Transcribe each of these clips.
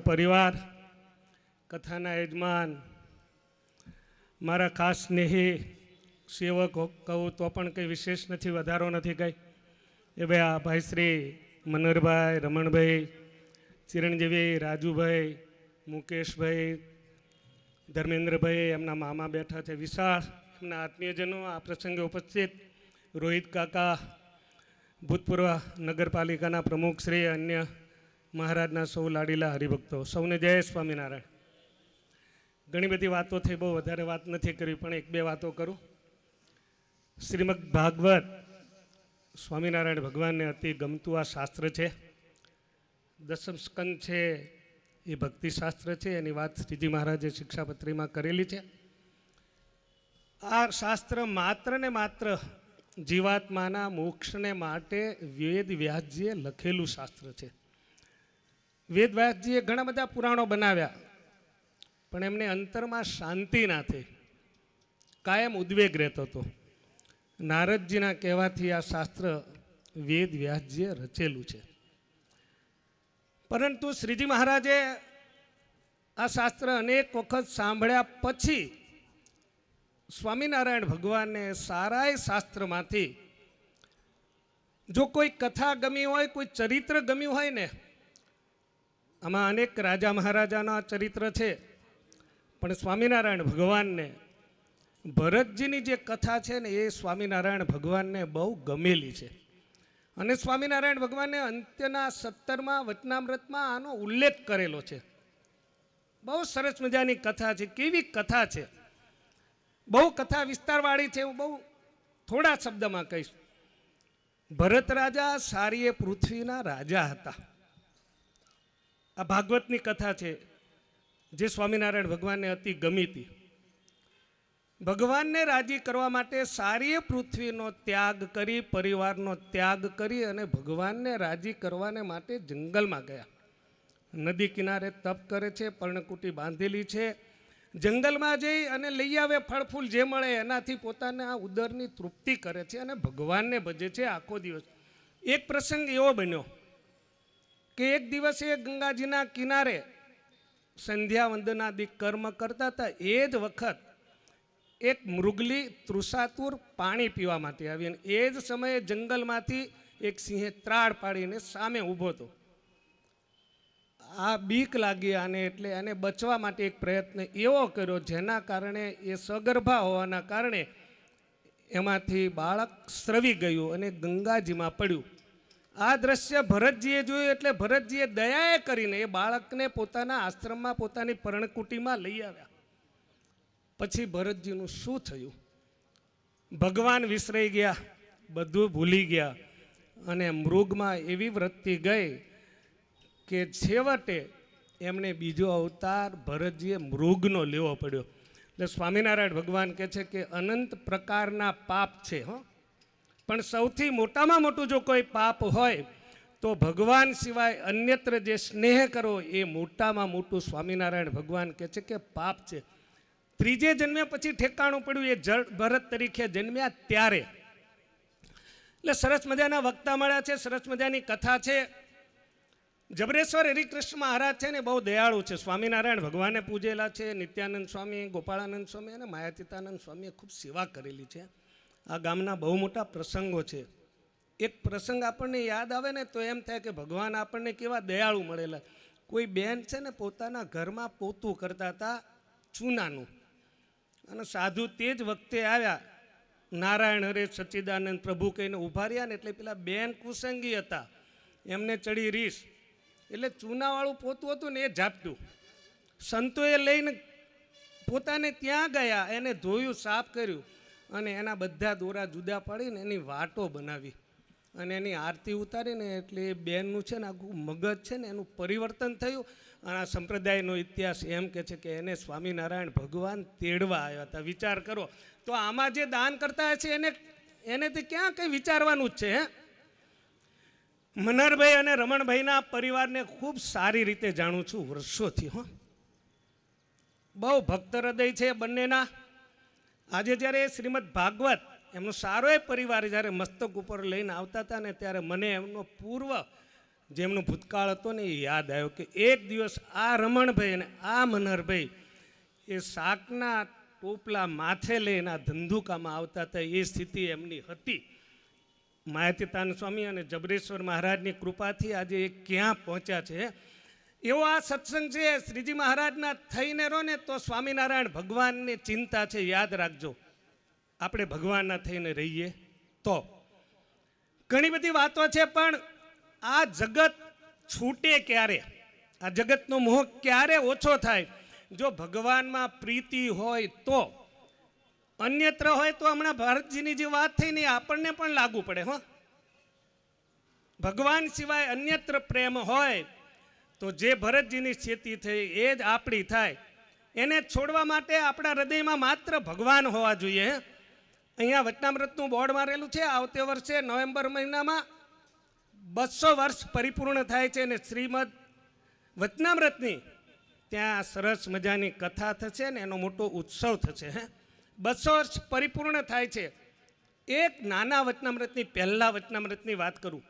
પરિવાર, કથાના યજમાન, મારા ખાસ સ્નેહી સેવક કહું તો પણ કંઈ વિશેષ નથી, વધારો નથી કંઈ. એ ભાઈ આ ભાઈ શ્રી મનોહરભાઈ, રમણભાઈ, ચિરંજીવી, રાજુભાઈ, મુકેશભાઈ, ધર્મેન્દ્રભાઈ, એમના મામા બેઠા છે, વિશાળ એમના આત્મીયજનો, આ પ્રસંગે ઉપસ્થિત રોહિત કાકા, ભૂતપૂર્વ નગરપાલિકાના પ્રમુખ શ્રી, અન્ય મહારાજના સૌ લાડીલા હરિભક્તો, સૌને જય સ્વામિનારાયણ. ઘણી બધી વાતો થઈ, બહુ વધારે વાત નથી કરવી, પણ એક બે વાતો કરું. શ્રીમદ ભાગવત સ્વામિનારાયણ ભગવાનને અતિ ગમતું આ શાસ્ત્ર છે. દસમ સ્કંદ છે એ ભક્તિશાસ્ત્ર છે, એની વાત શ્રીજી મહારાજે શિક્ષાપત્રીમાં કરેલી છે. આ શાસ્ત્ર માત્ર ને માત્ર જીવાત્માના મોક્ષને માટે વેદ વ્યાસજીએ લખેલું શાસ્ત્ર છે. વેદ વ્યાસજીએ ઘણા બધા પુરાણો બનાવ્યા, પણ એમને અંતરમાં શાંતિ ના થઈ, કાયમ ઉદ્વેગ રહેતો હતો. નારદજીના કહેવાથી આ શાસ્ત્ર વેદ વ્યાસજીએ રચેલું છે. પરંતુ શ્રીજી મહારાજે આ શાસ્ત્ર અનેક વખત સાંભળ્યા પછી સ્વામિનારાયણ ભગવાનને સારાય શાસ્ત્રમાંથી જો કોઈ કથા ગમી હોય, કોઈ ચરિત્ર ગમ્યું હોય ને, આમાં અનેક રાજા મહારાજાના ચરિત્ર છે, પણ સ્વામિનારાયણ ભગવાનને ભરતજીની જે કથા છે ને, એ સ્વામિનારાયણ ભગવાનને બહુ ગમેલી છે. અને સ્વામિનારાયણ ભગવાનને અંત્યના 17મા વચનામૃતમાં આનો ઉલ્લેખ કરેલો છે. બહુ સરસ મજાની કથા છે. કેવી કથા છે! બહુ કથા વિસ્તારવાળી છે. હું બહુ થોડા શબ્દમાં કહીશ. ભરત રાજા સારીએ પૃથ્વીના રાજા હતા. આ ભાગવતની કથા છે, જે સ્વામિનારાયણ ભગવાનને અતિ ગમી હતી. ભગવાનને રાજી કરવા માટે સારીએ પૃથ્વીનો ત્યાગ કરી, પરિવારનો ત્યાગ કરી અને ભગવાનને રાજી કરવાને માટે જંગલમાં ગયા. નદી કિનારે તપ કરે છે, પર્ણકુટી બાંધેલી છે. જંગલમાં જઈ અને લઈ આવે ફળ ફૂલ જે મળે એનાથી પોતાને આ ઉદરની તૃપ્તિ કરે છે અને ભગવાનને ભજે છે આખો દિવસ. એક પ્રસંગ એવો બન્યો કે એક દિવસે ગંગાજીના કિનારે સંધ્યા વંદનાદિક કર્મ કરતા હતા. એ જ વખત એક મૃગલી તૃષાતુર પાણી પીવા માટે આવી, અને એ જ સમયે જંગલમાંથી એક સિંહે ત્રાડ પાડીને સામે ઊભો હતો. આ બીક લાગી આને, એટલે એને બચવા માટે એક પ્રયત્ન એવો કર્યો, જેના કારણે એ સગર્ભા હોવાના કારણે એમાંથી બાળક સ્રવી ગયું અને ગંગાજીમાં પડ્યું. આ દ્રશ્ય ભરતજીએ જોયું, એટલે ભરતજીએ દયાએ કરીને એ બાળકને પોતાના આશ્રમમાં, પોતાની પર્ણકુટીમાં લઈ આવ્યા. પછી ભરતજીનું શું થયું? ભગવાન વિસરાઈ ગયા, બધું ભૂલી ગયા, અને મૃગમાં એવી વૃત્તિ ગઈ કે છેવટે એમણે બીજો અવતાર ભરતજીએ મૃગનો લેવો પડ્યો. એટલે સ્વામિનારાયણ ભગવાન કહે છે કે અનંત પ્રકારના પાપ છે, પણ સૌથી મોટામાં મોટું જો કોઈ પાપ હોય તો ભગવાન સિવાય અન્યત્ર જે સ્નેહ કરો એ મોટામાં મોટું સ્વામિનારાયણ ભગવાન કહે છે કે પાપ છે. ત્રીજે જન્મે પછી ઠેકાણું પડ્યું એ જળ ભરત તરીકે જન્મ્યા ત્યારે. એટલે સરસ મજાના વક્તા મળ્યા છે, સરસ મજાની કથા છે. જબરેશ્વર હરિકૃષ્ણ મહારાજ છે ને, બહુ દયાળુ છે. સ્વામિનારાયણ ભગવાને પૂજેલા છે. નિત્યાનંદ સ્વામી, ગોપાળાનંદ સ્વામી અને માયાતીતાનંદ સ્વામીએ ખૂબ સેવા કરેલી છે. આ ગામના બહુ મોટા પ્રસંગો છે. એક પ્રસંગ આપણને યાદ આવે ને તો એમ થાય કે ભગવાન આપણને કેવા દયાળુ મળેલા. કોઈ બેન છે ને, પોતાના ઘરમાં પોતું કરતા હતા ચૂનાનું, અને સાધુ તે જ વખતે આવ્યા. નારાયણ હરે સચ્ચિદાનંદ પ્રભુ કહીને ઊભા રહ્યા ને, એટલે પેલા બેન કુસંગી હતા, એમને ચડી રીસ, એટલે ચૂનાવાળું પોતું હતું ને એ ઝાપટ્યું. સંતોએ લઈને પોતાને ત્યાં ગયા, એને ધોયું, સાફ કર્યું, અને એના બધા દોરા જુદા પાડીને એની વાટો બનાવી અને એની આરતી ઉતારીને, એટલે એ બેનનું છે ને આખું મગજ છે ને એનું પરિવર્તન થયું. અને આ સંપ્રદાયનો ઇતિહાસ એમ કહે છે કે એને સ્વામિનારાયણ ભગવાન તેડવા આવ્યા હતા. વિચાર કરો તો આમાં જે દાન કરતા છે એને તે ક્યાં કંઈ વિચારવાનું જ છે. મનહરભાઈ અને રમણભાઈના પરિવારને ખૂબ સારી રીતે જાણું છું વર્ષોથી. બહુ ભક્ત હૃદય છે બંનેના. આજે જ્યારે શ્રીમદ ભાગવત એમનો સારો એ પરિવાર જ્યારે મસ્તક ઉપર લઈને આવતા હતા ને, ત્યારે મને એમનો પૂર્વ જેમનું ભૂતકાળ હતો ને એ યાદ આવ્યો કે એક દિવસ આ રમણભાઈ અને આ મનહરભાઈ એ શાકના ટોપલા માથે લઈને આ ધંધુકામાં આવતા હતા, એ સ્થિતિ એમની હતી. માયાતીતાન સ્વામી અને જબરેશ્વર મહારાજની કૃપાથી આજે એ ક્યાં પહોંચ્યા છે. એવો આ સત્સંગ છે. શ્રીજી મહારાજના થઈને રહો ને તો સ્વામિનારાયણ ભગવાનની ચિંતા છે. યાદ રાખજો, આપણે ભગવાનના થઈને રહીએ તો. ઘણી બધી વાતો છે, પણ આ જગત છૂટે ક્યારે, આ જગતનો મોહ ક્યારે ઓછો થાય? જો ભગવાનમાં પ્રીતિ હોય તો. અન્યત્ર હોય તો હમણાં ભારતજીની જે વાત થઈ ને આપણને પણ લાગુ પડે. હો, ભગવાન સિવાય અન્યત્ર પ્રેમ હોય તો જે ભરતજીની સ્થિતિ થઈ એ જ આપણી થાય. એને છોડવા માટે આપણા હૃદયમાં માત્ર ભગવાન હોવા જોઈએ. અહીંયા વચનામૃતનું બોર્ડ મારેલું છે. આવતે વર્ષે નવેમ્બર મહિનામાં 200 વર્ષ પરિપૂર્ણ થાય છે અને શ્રીમદ વચનામૃતની ત્યાં સરસ મજાની કથા થશે ને એનો મોટો ઉત્સવ થશે. 200 વર્ષ પરિપૂર્ણ થાય છે. એક નાના વચનામૃતની, પહેલા વચનામૃતની વાત કરું.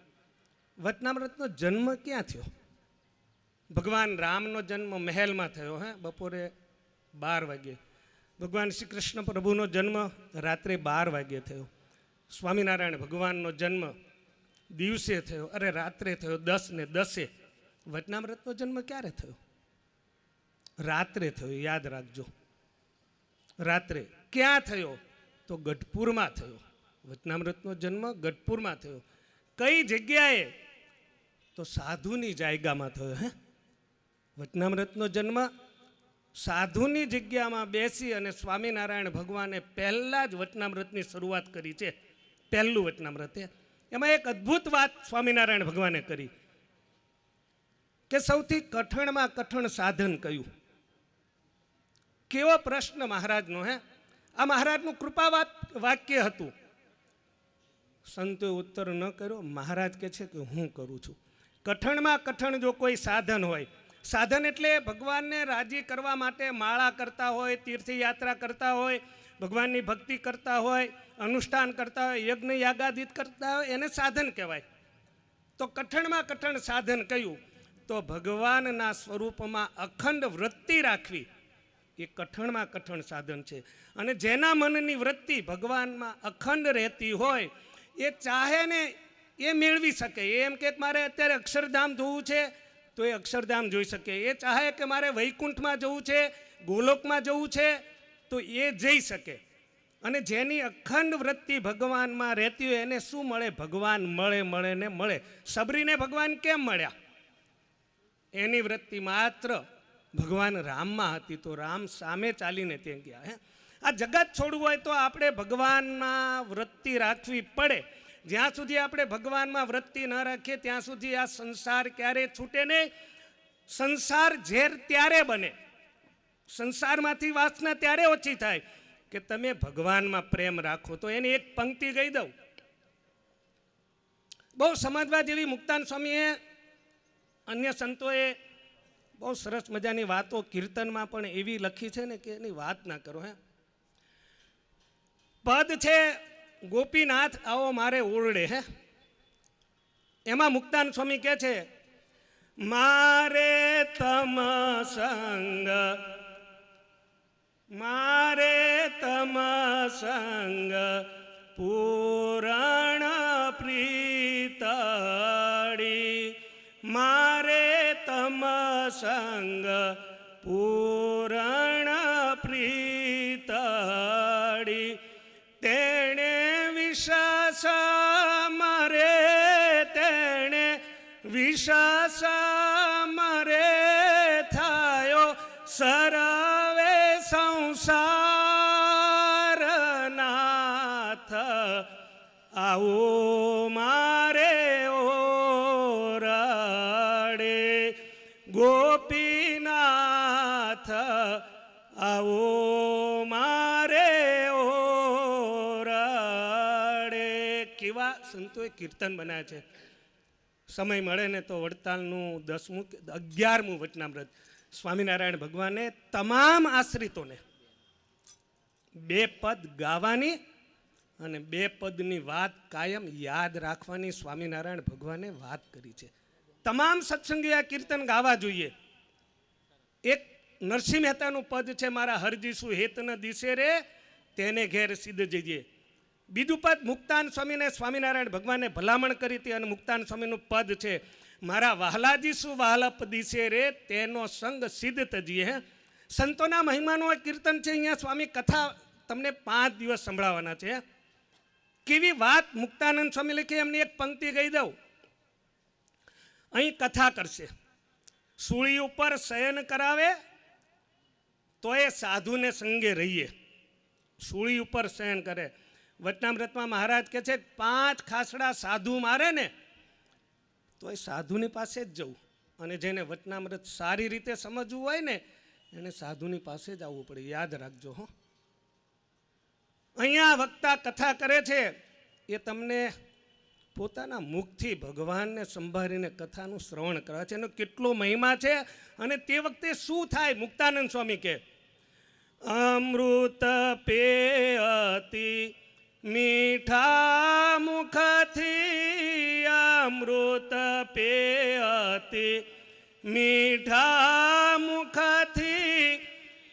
વચનામૃતનો જન્મ ક્યાં થયો? ભગવાન રામનો જન્મ મહેલમાં થયો. બપોરે 12 વાગે. ભગવાન શ્રી કૃષ્ણ પ્રભુનો જન્મ રાત્રે 12 વાગે થયો. સ્વામિનારાયણ ભગવાનનો જન્મ દિવસે થયો, અરે રાત્રે થયો 10 ને 10. વચનામૃતનો જન્મ ક્યારે થયો? રાત્રે થયો. યાદ રાખજો, રાત્રે. ક્યાં થયો? તો ગઢપુરમાં થયો. વચનામૃતનો જન્મ ગઢપુરમાં થયો. કઈ જગ્યાએ? તો સાધુની જાયગામાં થયો. વચનામૃતનો જન્મ સાધુની જગ્યામાં બેસી અને સ્વામિનારાયણ ભગવાને પહેલા જ વચનામૃતની શરૂઆત કરી છે. પહેલું વચનામૃત. એમાં એક અદ્ભુત વાત સ્વામિનારાયણ ભગવાને કરી કે સૌથી કઠણમાં કઠણ સાધન કયું? કેવો પ્રશ્ન મહારાજનો! આ મહારાજનું કૃપા વાક્ય હતું. સંતોએ ઉત્તર ન કર્યો. મહારાજ કહે છે કે હું કરું છું. કઠણમાં કઠણ જો કોઈ સાધન હોય, સાધન એટલે ભગવાનને રાજી કરવા માટે માળા કરતા હોય, તીર્થયાત્રા કરતા હોય, ભગવાનની ભક્તિ કરતા હોય, અનુષ્ઠાન કરતા હોય, યજ્ઞ યાગાદિત કરતા હોય, એને સાધન કહેવાય. તો કઠણમાં કઠણ સાધન કયું? તો ભગવાનના સ્વરૂપમાં અખંડ વૃત્તિ રાખવી એ કઠણમાં કઠણ સાધન છે. અને જેના મનની વૃત્તિ ભગવાનમાં અખંડ રહેતી હોય એ ચાહે ને એ મેળવી શકે. એમ કે મારે અત્યારે અક્ષરધામ જોવું છે તો એ અક્ષરધામ જોઈ શકે. એ ચાહે કે મારે વૈકુંઠમાં જવું છે, ગોલોકમાં જવું છે તો એ જઈ શકે. અને જેની અખંડ વૃત્તિ ભગવાનમાં રહેતી હોય એને શું મળે? ભગવાન મળે, મળે ને મળે. સબરીને ભગવાન કેમ મળ્યા? એની વૃત્તિ માત્ર ભગવાન રામમાં હતી, તો રામ સામે ચાલીને ત્યાં ગયા. આ જગત છોડવું હોય તો આપણે ભગવાનમાં વૃત્તિ રાખવી પડે. જ્યાં સુધી આપણે ભગવાનમાં વૃત્તિ ન રાખીએ ત્યાં સુધી આ સંસાર ક્યારેય છૂટે નહીં. સંસાર ઝેર ત્યારે બને, સંસારમાંથી વાસના ત્યારે ઓછી થાય કે તમે ભગવાનમાં પ્રેમ રાખો. તો એની એક પંક્તિ કહી દઉં, બહુ સમજવા જેવી. મુક્તાન સ્વામીએ, અન્ય સંતોએ બહુ સરસ મજાની વાતો કીર્તનમાં પણ એવી લખી છે ને કે એની વાત ના કરો. પદ છે ગોપીનાથ આવો મારે ઓરડે. એમાં મુક્તાન સ્વામી કહે છે, મારે તમ સંગ, મારે તમ સંગ પૂરણ પ્રીતડી, મારે તમ સંગ પૂરણ પ્રીતડી, તેણે વિશ્વાસ મરે, તેણે વિશ્વાસ મરે થયો સર્વે સંસારનાથ, આવો મારે ઓરડે ગોપીનાથ, આવો મારે ઓરડે. કેવા સંતોએ કીર્તન બનાવ્યા છે. સમય મળે ને તો વડતાલનું 10મું 11મું વચનામૃત સ્વામિનારાયણ ભગવાને તમામ આશ્રિતોને 2 પદ ગાવાની અને 2 પદની વાત કાયમ યાદ રાખવાની સ્વામિનારાયણ ભગવાને વાત કરી છે. તમામ સત્સંગી આ કીર્તન ગાવા જોઈએ. એક નરસિંહ મહેતાનું પદ છે, મારા હરજીસુ હેત ન દિશે રે તેને ઘેર સિદ્ધ જઈએ. બીજું પદ મુક્તાન સ્વામીને સ્વામિનારાયણ ભગવાને ભલામણ કરી હતી અને મુક્તાન સ્વામીનું પદ છે, મારા વહાલાજીસુ વહાલપ દિશે રે તેનો સંગ સિદ્ધ તજીએ. હે સંતોના મહિમાનું આ કીર્તન છે. અહીંયા સ્વામી કથા તમને 5 દિવસ સંભળાવવાના છે. કેવી વાત મુક્તાનંદ સ્વામી લખી એમની એક પંક્તિ કહી દઉં. અહીં કથા કરશે, સૂળી ઉપર શયન કરાવે તો એ સાધુને સંગે રહીએ. સૂળી ઉપર શયન કરે. વચનામૃતમાં મહારાજ કહે છે 5 ખાસડા સાધુ મારે ને તો એ સાધુની પાસે જ જવું. અને જેને વચનામૃત સારી રીતે સમજવું હોય ને એને સાધુની પાસે જ આવવું પડે, યાદ રાખજો. હો, અહીંયા વક્તા કથા કરે છે એ તમને પોતાના મુખથી ભગવાનને સંભાળીને કથાનું શ્રવણ કરે છે. એનો કેટલો મહિમા છે અને તે વખતે શું થાય. મુક્તાનંદ સ્વામી કે અમૃત પેયતી મીઠા મુખથી, અમૃત પેયતી મીઠા મુખથી,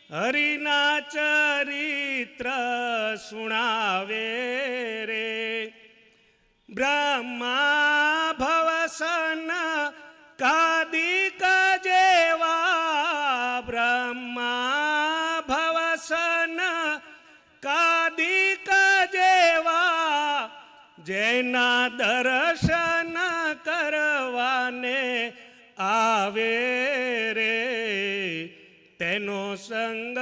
હરિના ચરિત્ર સુણાવે રે. બ્રહ્મા ભવસન કાદિક જેવા, બ્રહ્મા ભવસન કાદિક જેવા, જેના દર્શન કરવાને આવે રે તેનો સંગ